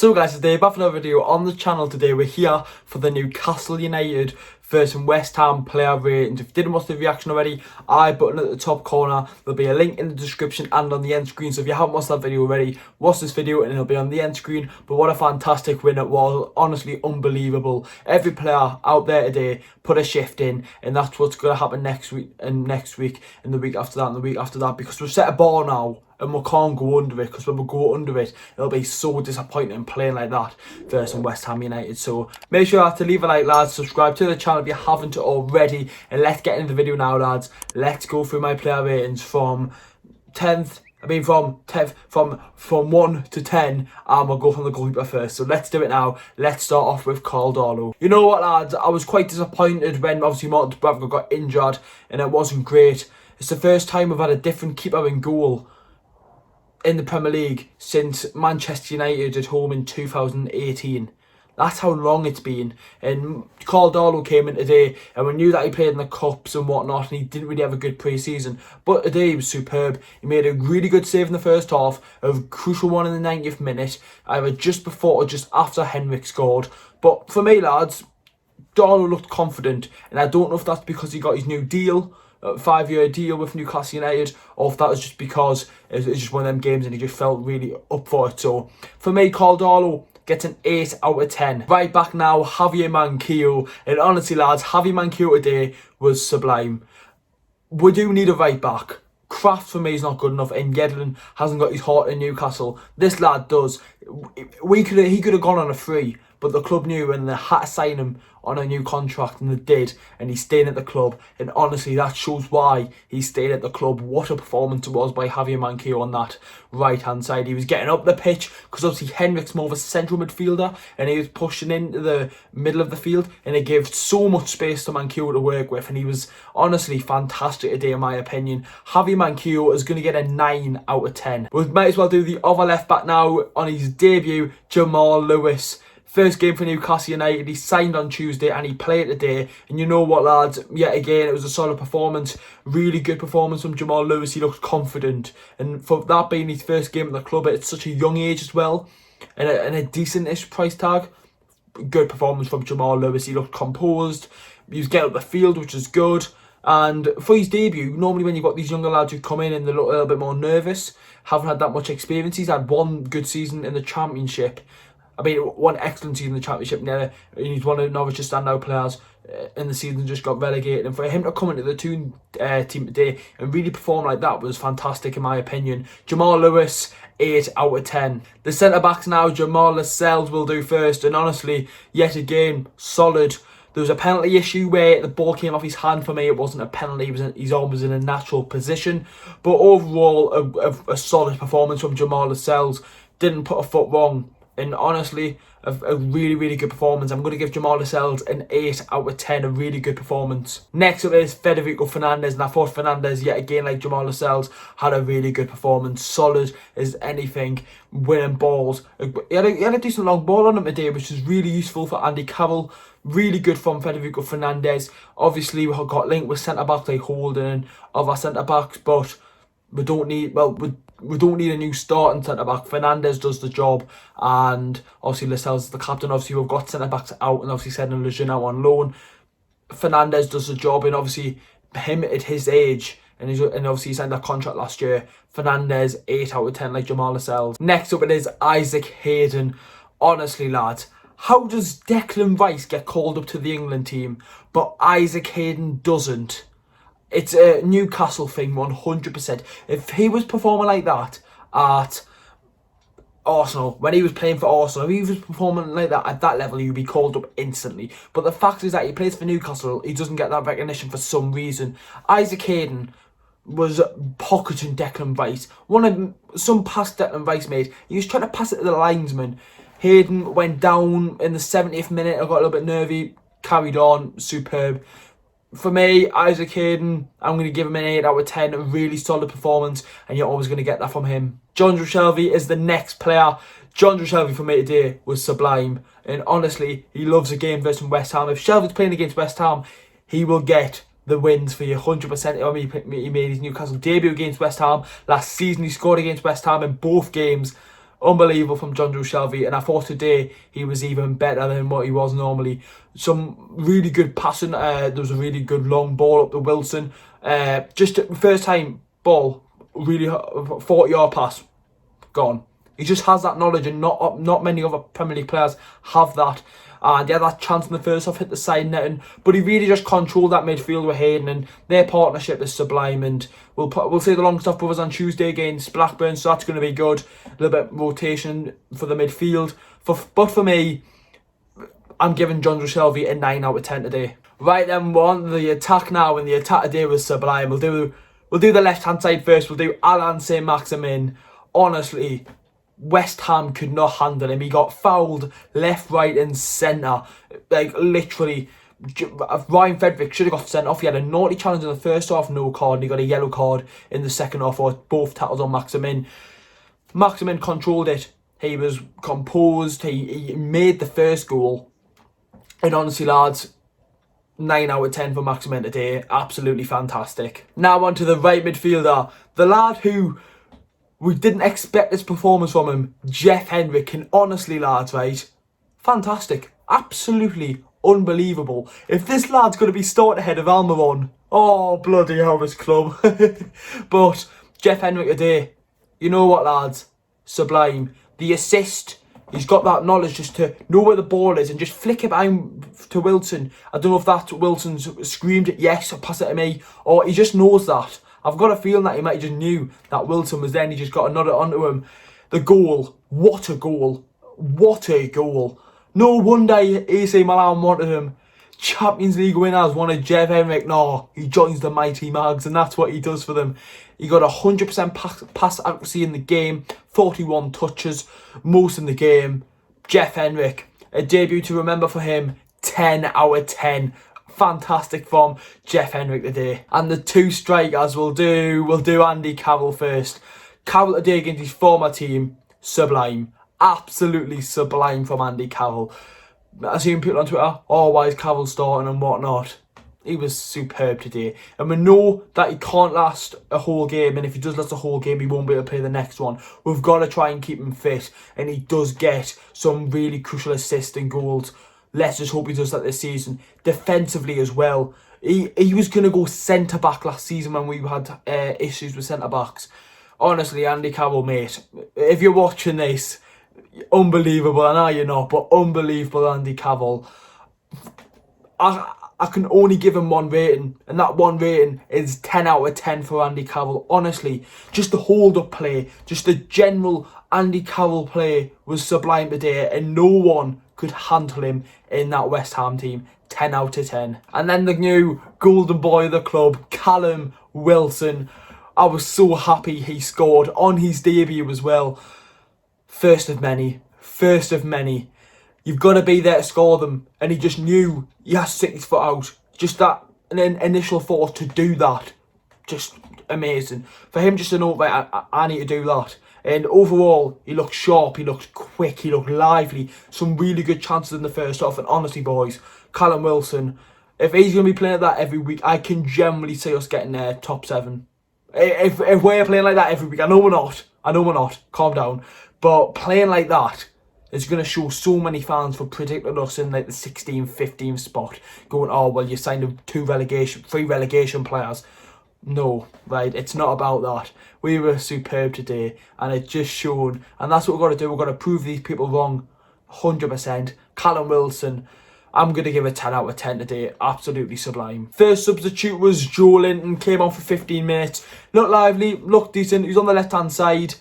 So guys, today back for another video on the channel. Today we're here for the Newcastle United versus West Ham player ratings. If you didn't watch the reaction already, I button at the top corner. There'll be a link in the description and on the end screen. So if you haven't watched that video already, watch this video and it'll be on the end screen. But what a fantastic win it was. Honestly unbelievable. Every player out there today put a shift in, and that's what's going to happen next week and the week after that and the week after that, because we've set a bar now and we can't go under it, because when we go under it, it'll be so disappointing playing like that versus West Ham United. So make sure to leave a like, lads, subscribe to the channel if you haven't already, and let's get into the video now, lads. Let's go through my player ratings from 10th, from 1 to 10, and we'll go from the goalkeeper first. So let's do it now. Let's start off with Callum. You know what, lads, I was quite disappointed when obviously Martin Bradford got injured and it wasn't great. It's the first time we've had a different keeper in goal in the Premier League since Manchester United at home in 2018. That's how long it's been. And Callum came in today, and we knew that he played in the cups and whatnot, and he didn't really have a good pre-season. But today he was superb. He made a really good save in the first half, a crucial one in the 90th minute, either just before or just after Hendrick scored. But for me, lads, Darlow looked confident, and I don't know if that's because he got his new deal, 5-year deal with Newcastle United, or if that was just because it's just one of them games and he just felt really up for it. So for me, Callum gets an 8 out of 10. Right back now, Javier Manquillo, and honestly, lads, Javier Manquillo today was sublime. We do need a right back. Kraft for me is not good enough, and Yedlin hasn't got his heart in Newcastle. This lad does. He could have gone on a free, but the club knew and they had to sign him on a new contract, and they did, and he's staying at the club. And honestly, that shows why he stayed at the club. What a performance it was by Javier Manquillo on that right hand side. He was getting up the pitch, because obviously Hendrick's more of a central midfielder, and he was pushing into the middle of the field, and it gave so much space to Manquillo to work with, and he was honestly fantastic today in my opinion. Javier Manquillo is going to get a 9 out of 10. We might as well do the other left back now. On his debut, Jamal Lewis. First game for Newcastle United. He signed on Tuesday and he played today. And you know what, lads? Yet again, it was a solid performance. Really good performance from Jamal Lewis. He looked confident. And for that being his first game at the club at such a young age as well, and a decent-ish price tag, good performance from Jamal Lewis. He looked composed. He was getting up the field, which is good. And for his debut, normally when you've got these younger lads who come in and they look a little bit more nervous, haven't had that much experience. He's had one good season in the Championship. I mean, one excellent season in the Championship. Now, he's one of Norwich's standout players in the season, just got relegated. And for him to come into the team today and really perform like that was fantastic in my opinion. Jamal Lewis, 8 out of 10. The centre-backs now, Jamal Lascelles will do first. And honestly, yet again, solid. There was a penalty issue where the ball came off his hand. For me, it wasn't a penalty. His arm was in a natural position. But overall, a solid performance from Jamal Lascelles. Didn't put a foot wrong. And honestly, a really, really good performance. I'm going to give Jamal Lascelles an 8 out of 10. A really good performance. Next up is Federico Fernandez. And I thought Fernandez, yet again, like Jamal Lascelles, had a really good performance. Solid as anything. Winning balls. He had a decent long ball on him today, which is really useful for Andy Carroll. Really good from Federico Fernandez. Obviously, we got linked with centre-backs like Hayden and other centre-backs, but we don't need, we don't need a new starting centre-back. Fernandez does the job, and obviously Lascelles is the captain. Obviously, we've got centre-backs out, and obviously sending Lejeune out on loan. Fernandez does the job, and obviously him at his age, and obviously he signed that contract last year. Fernandez, 8 out of 10, like Jamal Lascelles. Next up it is Isaac Hayden. Honestly, lads, how does Declan Rice get called up to the England team, but Isaac Hayden doesn't? It's a Newcastle thing, 100%. If he was performing like that at Arsenal, when he was playing for Arsenal, if he was performing like that at that level, he'd be called up instantly. But the fact is that he plays for Newcastle, he doesn't get that recognition for some reason. Isaac Hayden was pocketing Declan Rice. Some pass Declan Rice made, he was trying to pass it to the linesman. Hayden went down in the 70th minute, I got a little bit nervy, carried on, superb. For me, Isaac Hayden, I'm going to give him an 8 out of 10. A really solid performance, and you're always going to get that from him. Jonjo Shelvey is the next player. Jonjo Shelvey for me today was sublime. And honestly, he loves a game versus West Ham. If Shelvey's playing against West Ham, he will get the wins for you 100%. I mean, he made his Newcastle debut against West Ham. Last season, he scored against West Ham in both games. unbelievable from Jonjo Shelvey, and I thought today he was even better than what he was normally. Some really good passing. There was a really good long ball up to Wilson. Just first time ball, really 40-yard pass, gone. He just has that knowledge, and not many other Premier League players have that. And he had that chance in the first half, hit the side netting, but he really just controlled that midfield with Hayden, and their partnership is sublime. And we'll see the Longstaff brothers on Tuesday against Blackburn, so that's going to be good. A little bit of rotation for the midfield. But for me, I'm giving Jonjo Shelvey a 9 out of 10 today. Right then, we're on the attack now, and the attack today was sublime. We'll do the left hand side first. We'll do Alan St. Maximin. Honestly, West Ham could not handle him. He got fouled left, right and centre. Like, literally, Ryan Frederick should have got sent off. He had a naughty challenge in the first half, no card, and he got a yellow card in the second half for both tackles on Maximin. Maximin controlled it. He was composed. He made the first goal. And honestly, lads, 9 out of 10 for Maximin today. Absolutely fantastic. Now on to the right midfielder. The lad who we didn't expect this performance from him, Jeff Hendrick. And honestly, lads, right, fantastic. Absolutely unbelievable. If this lad's going to be starting ahead of Almiron, oh, bloody hell, this club. But Jeff Hendrick today, you know what, lads? Sublime. The assist, he's got that knowledge just to know where the ball is and just flick it behind to Wilson. I don't know if that's Wilson's screamed it, yes, or pass it to me, or he just knows that. I've got a feeling that he might have just knew that Wilson was there and he just got to nod it onto him. The goal, what a goal. What a goal. No wonder AC Milan wanted him. Champions League winners wanted Jeff Hendrick. No, he joins the mighty Mags, and that's what he does for them. He got 100% pass accuracy in the game, 41 touches, most in the game. Jeff Hendrick, a debut to remember for him, 10 out of 10. Fantastic from Jeff Hendrick today. And the two strikers we'll do Andy Carroll first. Carroll today against his former team, sublime. Absolutely sublime from Andy Carroll. I've seen people on Twitter, oh, why is Carroll starting and whatnot. He was superb today. And we know that he can't last a whole game, and if he does last a whole game, he won't be able to play the next one. We've got to try and keep him fit, and he does get some really crucial assists and goals. Let's just hope he does that this season. Defensively as well. He was going to go centre-back last season when we had issues with centre-backs. Honestly, Andy Carroll, mate, if you're watching this, unbelievable. I know you're not, but unbelievable Andy Carroll. I can only give him one rating, and that one rating is 10 out of 10 for Andy Carroll. Honestly, just the hold-up play, just the general Andy Carroll play was sublime today, and no one could handle him in that West Ham team. 10 out of 10. And then the new golden boy of the club, Callum Wilson. I was so happy he scored on his debut as well. First of many. First of many. You've got to be there to score them. And he just knew he has to stick his foot out. Just that initial thought to do that. Just amazing. For him just to know, right, I need to do that. And overall, he looked sharp, he looked quick, he looked lively. Some really good chances in the first half. And honestly, boys, Callum Wilson, if he's going to be playing like that every week, I can generally see us getting there top 7. If we're playing like that every week, I know we're not. Calm down. But playing like that is going to show so many fans for predicting us in like the 16th, 15th spot. Going, oh, well, you signed 3 relegation players. No, right, it's not about that. We were superb today, and it just showed. And that's what we've got to do. We've got to prove these people wrong 100%. Callum Wilson, I'm going to give a 10 out of 10 today. Absolutely sublime. First substitute was Joe Linton. Came on for 15 minutes. Looked lively, looked decent. He was on the left-hand side.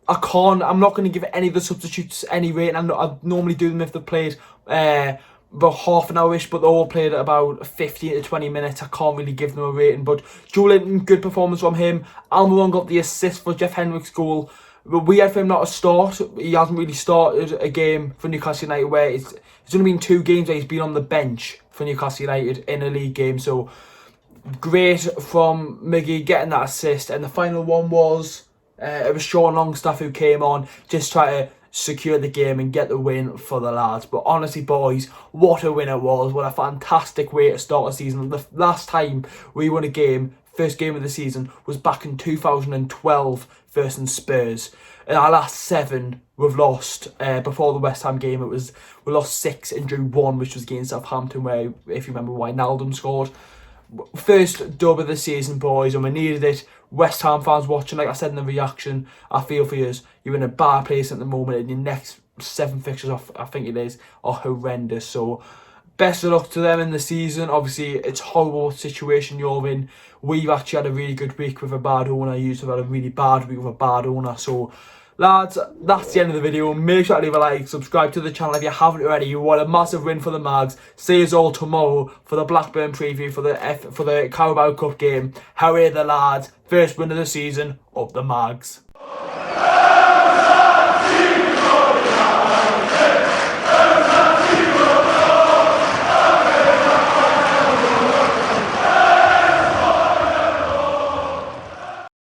I'm not going to give any of the substitutes any rating. I normally do them if they've played about half an hour-ish, but they all played at about 15 to 20 minutes. I can't really give them a rating, but Joe Linton, good performance from him. Almiron got the assist for Jeff Hendrick's goal. But we had for him not to start. He hasn't really started a game for Newcastle United where it's only been 2 games where he's been on the bench for Newcastle United in a league game. So great from Miggy getting that assist. And the final one was it was Sean Longstaff who came on, just try to secure the game and get the win for the lads. But honestly, boys, what a win it was. What a fantastic way to start a season. The last time we won a game first game of the season was back in 2012 versus Spurs. In our last 7, we've lost. Before the West Ham game, we lost 6 and drew 1, which was against Southampton, where, if you remember, Wijnaldum scored. First dub of the season, boys, and we needed it. West Ham fans watching, like I said in the reaction, I feel for you. You're in a bad place at the moment, and your next 7 fixtures off, I think it is, are horrendous. So best of luck to them in the season. Obviously, it's a horrible situation you're in. We've actually had a really good week with a bad owner. You've had a really bad week with a bad owner. So, lads, that's the end of the video. Make sure to leave a like, subscribe to the channel if you haven't already. You want a massive win for the Mags. See us all tomorrow for the Blackburn preview for the Carabao Cup game. How are the lads? First win of the season, up the Mags.